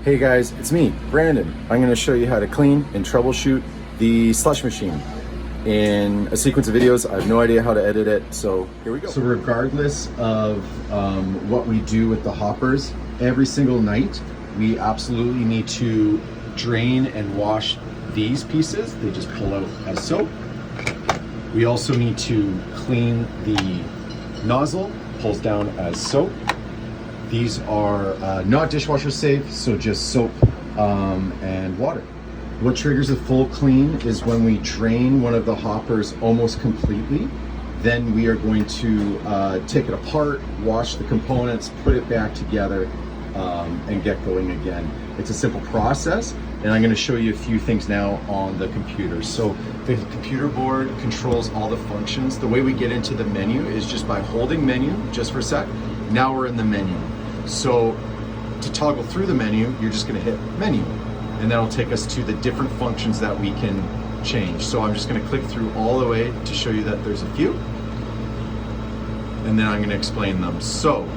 Hey guys, it's me, Brandon. I'm going to show you how to clean and troubleshoot the slush machine in a sequence of videos. I have no idea how to edit it, so here we go. So regardless of what we do with the hoppers, every single night, we absolutely need to drain and wash these pieces. They just pull out as soap. We also need to clean the nozzle, pulls down as soap. These are not dishwasher safe, so just soap and water. What triggers a full clean is when we drain one of the hoppers almost completely. Then we are going to take it apart, wash the components, put it back together, and get going again. It's a simple process, and I'm going to show you a few things now on the computer. So the computer board controls all the functions. The way we get into the menu is just by holding menu just for a sec. Now we're in the menu. So to toggle through the menu, you're just going to hit menu, and that'll take us to the different functions that we can change. So I'm just going to click through all the way to show you that there's a few, and then I'm going to explain them. So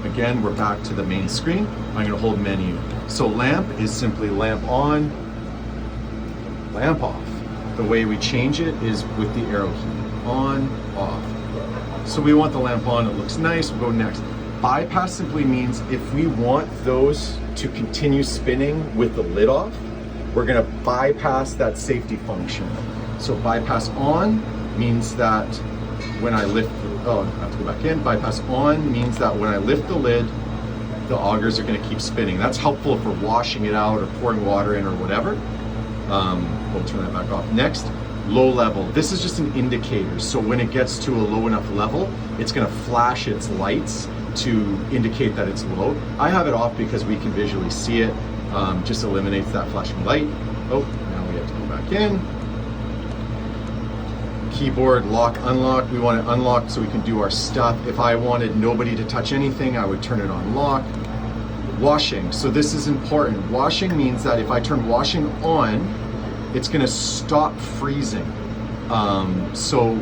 again, we're back to the main screen. I'm going to hold menu. So lamp is simply lamp on, lamp off. The way we change it is with the arrow key, on, off. So we want the lamp on, it looks nice, we'll go next. Bypass simply means if we want those to continue spinning with the lid off, we're gonna bypass that safety function. So bypass on means that when I lift, I have to go back in. Bypass on means that when I lift the lid, the augers are gonna keep spinning. That's helpful if we're washing it out or pouring water in or whatever. We'll turn that back off. Next, low level. This is just an indicator. So when it gets to a low enough level, it's gonna flash its lights to indicate that it's low. I have it off because we can visually see it. Just eliminates that flashing light. Oh, now we have to go back in. Keyboard lock, unlock. We want it unlocked so we can do our stuff. If I wanted nobody to touch anything, I would turn it on lock. Washing. So this is important. Washing means that if I turn washing on, it's gonna stop freezing. So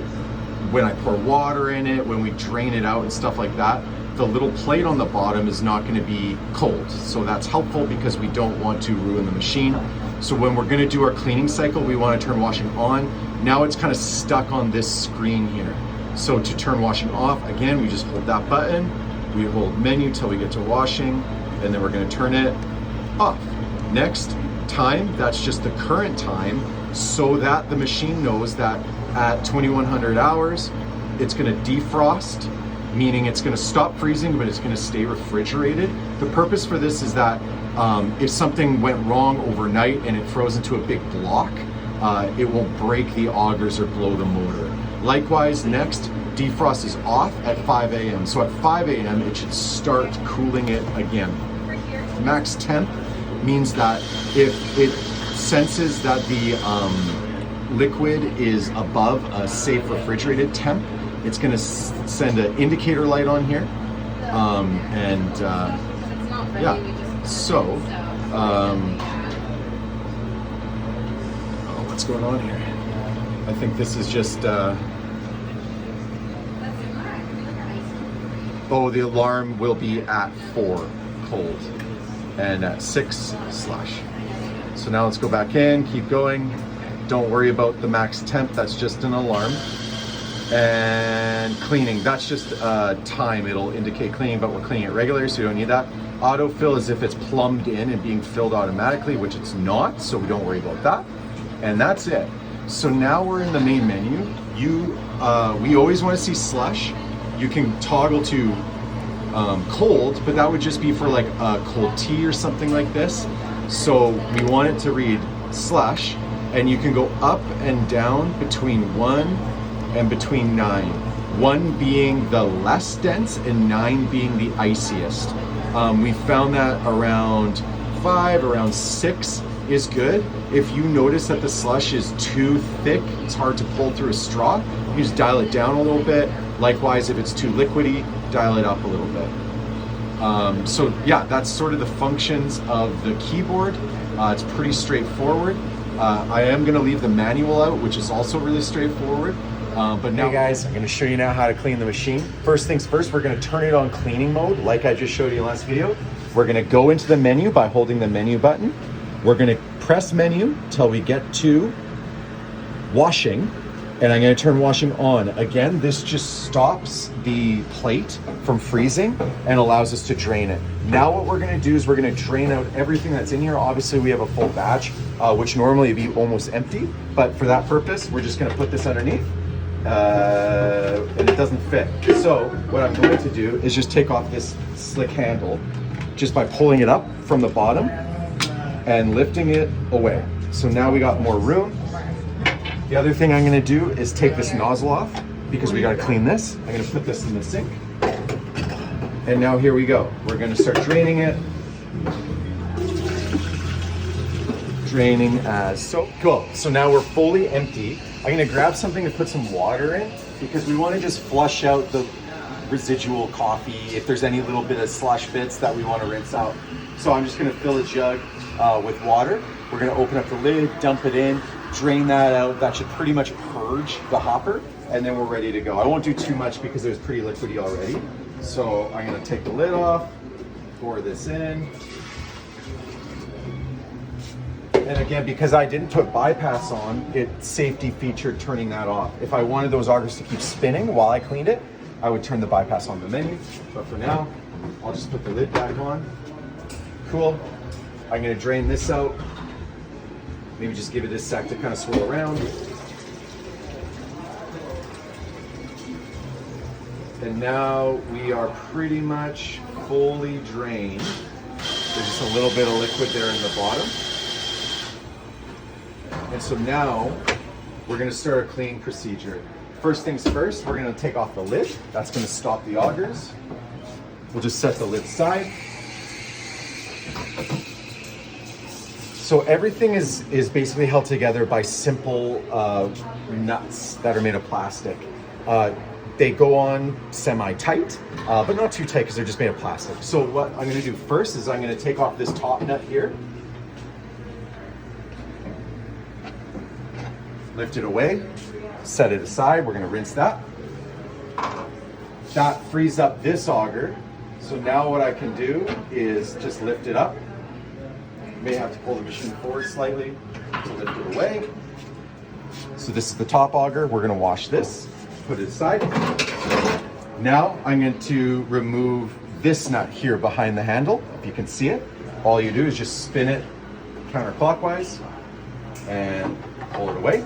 when I pour water in it, when we drain it out and stuff like that, the little plate on the bottom is not gonna be cold. So that's helpful because we don't want to ruin the machine. So when we're gonna do our cleaning cycle, we wanna turn washing on. Now it's kind of stuck on this screen here. So to turn washing off, again, we just hold that button, we hold menu till we get to washing, and then we're gonna turn it off. Next, time, that's just the current time, so that the machine knows that at 2100 hours, it's gonna defrost, meaning it's gonna stop freezing, but it's gonna stay refrigerated. The purpose for this is that if something went wrong overnight and it froze into a big block, it won't break the augers or blow the motor. Likewise, next, defrost is off at 5 a.m. So at 5 a.m., it should start cooling it again. Max temp means that if it senses that the liquid is above a safe refrigerated temp, it's going to send an indicator light on here. Yeah, so what's going on here? I think this is just the alarm will be at 4 cold and at 6 slush. So now let's go back in, keep going. Don't worry about the max temp, that's just an alarm. And cleaning, that's just time. It'll indicate cleaning, but we're cleaning it regularly, so we don't need that. Autofill is if it's plumbed in and being filled automatically, which it's not, so we don't worry about that. And that's it. So now we're in the main menu. We always want to see slush. You can toggle to cold, but that would just be for like a cold tea or something like this. So we want it to read slush, and you can go up and down between 1 and between 9. 1 being the less dense and 9 being the iciest. We found that around 5, around 6 is good. If you notice that the slush is too thick, it's hard to pull through a straw, you just dial it down a little bit. Likewise, if it's too liquidy, dial it up a little bit. So yeah, that's sort of the functions of the keyboard. It's pretty straightforward. I am gonna leave the manual out, which is also really straightforward. But now, hey guys, I'm gonna show you now how to clean the machine. First things first, we're gonna turn it on cleaning mode, like I just showed you in the last video. We're gonna go into the menu by holding the menu button. We're gonna press menu till we get to washing, and I'm gonna turn washing on. Again, this just stops the plate from freezing and allows us to drain it. Now what we're gonna do is we're gonna drain out everything that's in here. Obviously we have a full batch, which normally would be almost empty, but for that purpose, we're just gonna put this underneath, and it doesn't fit. So what I'm going to do is just take off this slick handle just by pulling it up from the bottom and lifting it away. So now we got more room. The other thing I'm gonna do is take this nozzle off because we gotta clean this. I'm gonna put this in the sink. And now here we go. We're gonna start draining it. Draining as so. Cool, so now we're fully empty. I'm gonna grab something to put some water in because we wanna just flush out the residual coffee, if there's any little bit of slush bits that we wanna rinse out. So I'm just gonna fill a jug with water. We're gonna open up the lid, dump it in, drain that out. That should pretty much purge the hopper, and then we're ready to go. I won't do too much because it was pretty liquidy already. So I'm gonna take the lid off, pour this in. And again, because I didn't put bypass on, it safety featured turning that off. If I wanted those augers to keep spinning while I cleaned it, I would turn the bypass on the menu. But for now, I'll just put the lid back on. Cool. I'm gonna drain this out. Maybe just give it a sec to kind of swirl around. And now we are pretty much fully drained. There's just a little bit of liquid there in the bottom. And so now we're gonna start a cleaning procedure. First things first, we're gonna take off the lid. That's gonna stop the augers. We'll just set the lid aside. So everything is basically held together by simple nuts that are made of plastic. They go on semi-tight, but not too tight because they're just made of plastic. So what I'm gonna do first is I'm gonna take off this top nut here. Lift it away, set it aside. We're gonna rinse that. That frees up this auger. So now what I can do is just lift it up. May have to pull the machine forward slightly to lift it away. So this is the top auger. We're gonna wash this, put it aside. Now I'm going to remove this nut here behind the handle. If you can see it, all you do is just spin it counterclockwise and pull it away.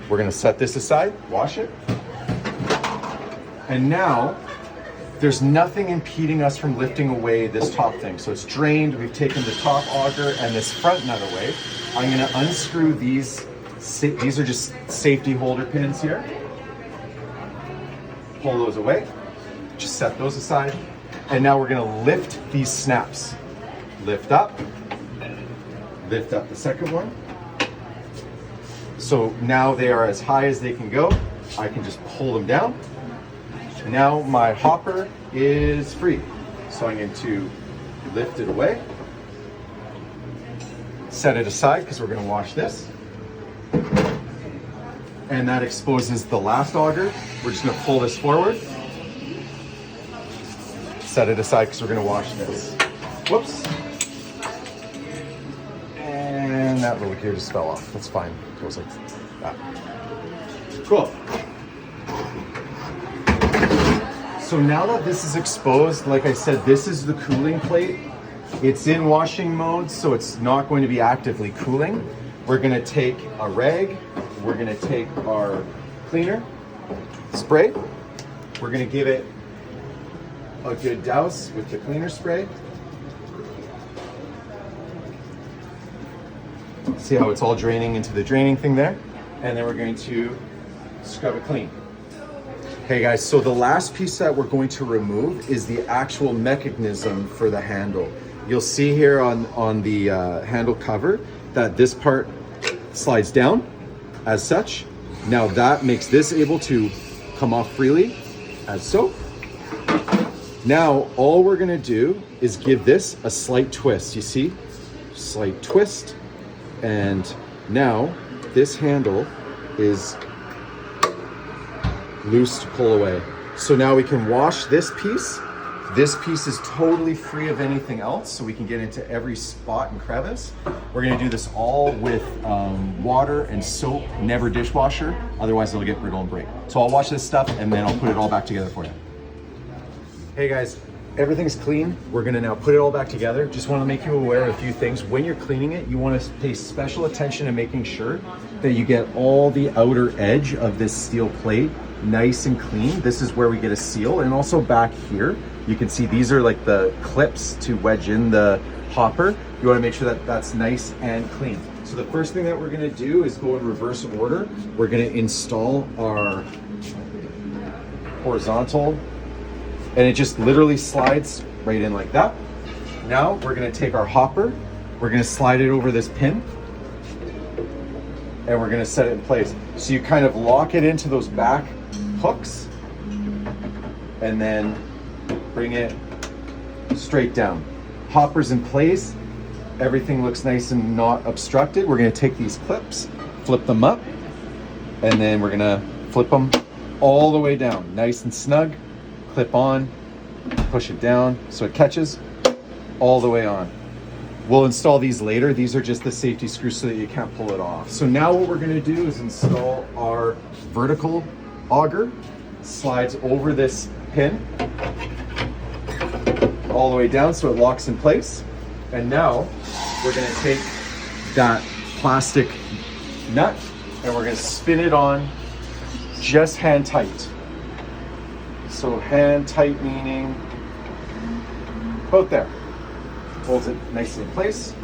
We're gonna set this aside, wash it. And now there's nothing impeding us from lifting away this top thing. So it's drained, we've taken the top auger and this front nut away. I'm gonna unscrew these are just safety holder pins here. Pull those away, just set those aside. And now we're gonna lift these snaps. Lift up the second one. So now they are as high as they can go. I can just pull them down. Now my hopper is free. So I'm going to lift it away, set it aside because we're going to wash this. And that exposes the last auger. We're just going to pull this forward, set it aside because we're going to wash this. Whoops. And that little gear just fell off. That's fine. It goes like that. Cool. So now that this is exposed, like I said, this is the cooling plate. It's in washing mode, so it's not going to be actively cooling. We're gonna take a rag, we're gonna take our cleaner spray, we're gonna give it a good douse with the cleaner spray. See how it's all draining into the draining thing there? And then we're going to scrub it clean. Okay guys, so the last piece that we're going to remove is the actual mechanism for the handle. You'll see here on the handle cover that this part slides down as such. Now that makes this able to come off freely as so. Now all we're gonna do is give this a slight twist. You see, slight twist. And now this handle is loose to pull away. So now we can wash this piece This piece is totally free of anything else, so we can get into every spot and crevice. We're gonna do this all with water and soap, never dishwasher, otherwise it'll get brittle and break. So I'll wash this stuff and then I'll put it all back together for you. Hey guys, everything's clean. We're gonna now put it all back together. Just wanna make you aware of a few things. When you're cleaning it, you wanna pay special attention to making sure that you get all the outer edge of this steel plate nice and clean. This is where we get a seal. And also back here, you can see these are like the clips to wedge in the hopper. You wanna make sure that that's nice and clean. So the first thing that we're gonna do is go in reverse order. We're gonna install our horizontal, and it just literally slides right in like that. Now we're gonna take our hopper, we're gonna slide it over this pin, and we're gonna set it in place. So you kind of lock it into those back hooks, and then bring it straight down. Hopper's in place, everything looks nice and not obstructed. We're gonna take these clips, flip them up, and then we're gonna flip them all the way down, nice and snug. Clip on, push it down so it catches all the way on. We'll install these later. These are just the safety screws so that you can't pull it off. So now what we're gonna do is install our vertical auger. Slides over this pin all the way down so it locks in place. And now we're gonna take that plastic nut and we're gonna spin it on just hand tight. So hand tight meaning about there. Holds it nicely in place.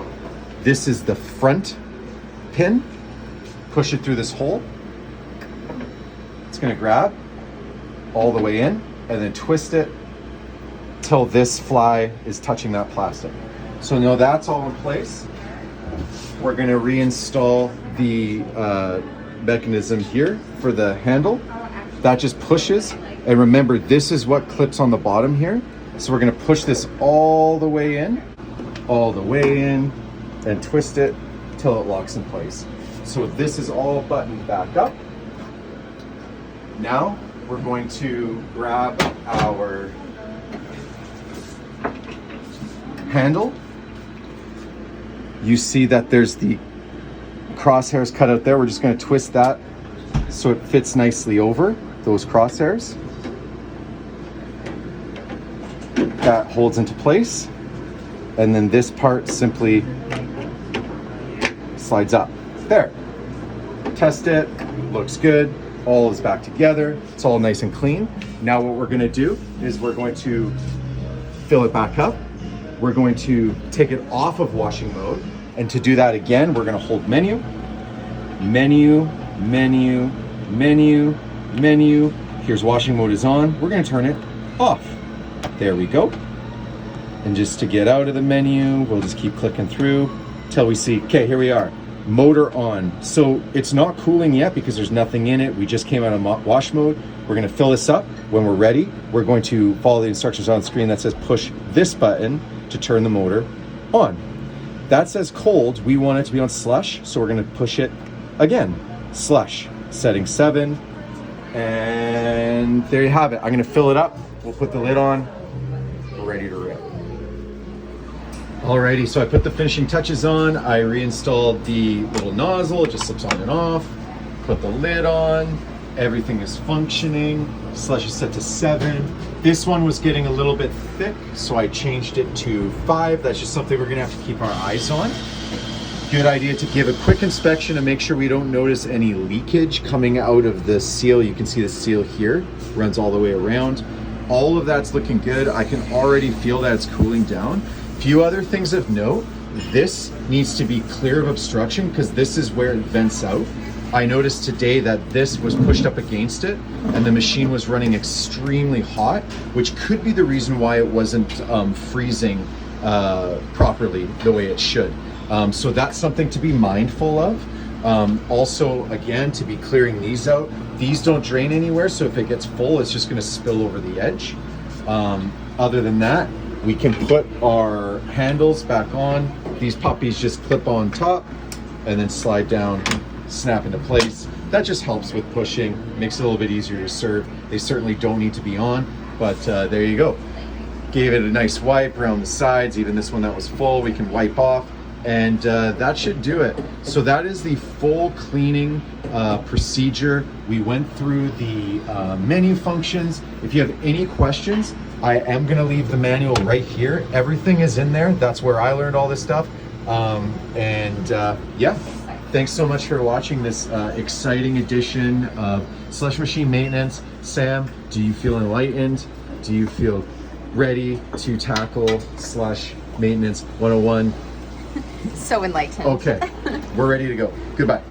This is the front pin. Push it through this hole. It's gonna grab all the way in and then twist it till this fly is touching that plastic. So now that's all in place. We're gonna reinstall the mechanism here for the handle. That just pushes. And remember, this is what clips on the bottom here. So we're gonna push this all the way in, and twist it till it locks in place. So this is all buttoned back up. Now we're going to grab our handle. You see that there's the crosshairs cut out there. We're just gonna twist that so it fits nicely over those crosshairs. That holds into place, and then this part simply slides up. There. Test it, looks good, all is back together, it's all nice and clean. Now what we're gonna do is we're going to fill it back up. We're going to take it off of washing mode, and to do that again, we're gonna hold menu, menu, menu, menu, menu. Here's washing mode is on. We're gonna turn it off. There we go. And just to get out of the menu, we'll just keep clicking through till we see, okay, here we are, motor on. So it's not cooling yet because there's nothing in it. We just came out of wash mode. We're gonna fill this up. When we're ready, we're going to follow the instructions on screen that says push this button to turn the motor on. That says cold, we want it to be on slush, so we're gonna push it again. Slush, setting 7, and there you have it. I'm gonna fill it up. We'll put the lid on. We're ready to rip. Alrighty, so I put the finishing touches on. I reinstalled the little nozzle. It just slips on and off. Put the lid on. Everything is functioning. Slush is set to 7. This one was getting a little bit thick, so I changed it to 5. That's just something we're gonna have to keep our eyes on. Good idea to give a quick inspection and make sure we don't notice any leakage coming out of the seal. You can see the seal here, runs all the way around. All of that's looking good. I can already feel that it's cooling down. Few other things of note, this needs to be clear of obstruction because this is where it vents out. I noticed today that this was pushed up against it and the machine was running extremely hot, which could be the reason why it wasn't freezing properly the way it should. So that's something to be mindful of. Also, again, to be clearing these out. These don't drain anywhere, so if it gets full, it's just gonna spill over the edge. Other than that, we can put our handles back on. These puppies just clip on top and then slide down, snap into place. That just helps with pushing, makes it a little bit easier to serve. They certainly don't need to be on, but there you go. gave it a nice wipe around the sides. Even this one that was full, we can wipe off, and that should do it. So that is the full cleaning procedure. We went through the menu functions. If you have any questions, I am gonna leave the manual right here. Everything is in there. That's where I learned all this stuff. Yeah, thanks so much for watching this exciting edition of Slush Machine Maintenance. Sam, do you feel enlightened? Do you feel ready to tackle Slush Maintenance 101? So enlightened. Okay, we're ready to go. Goodbye.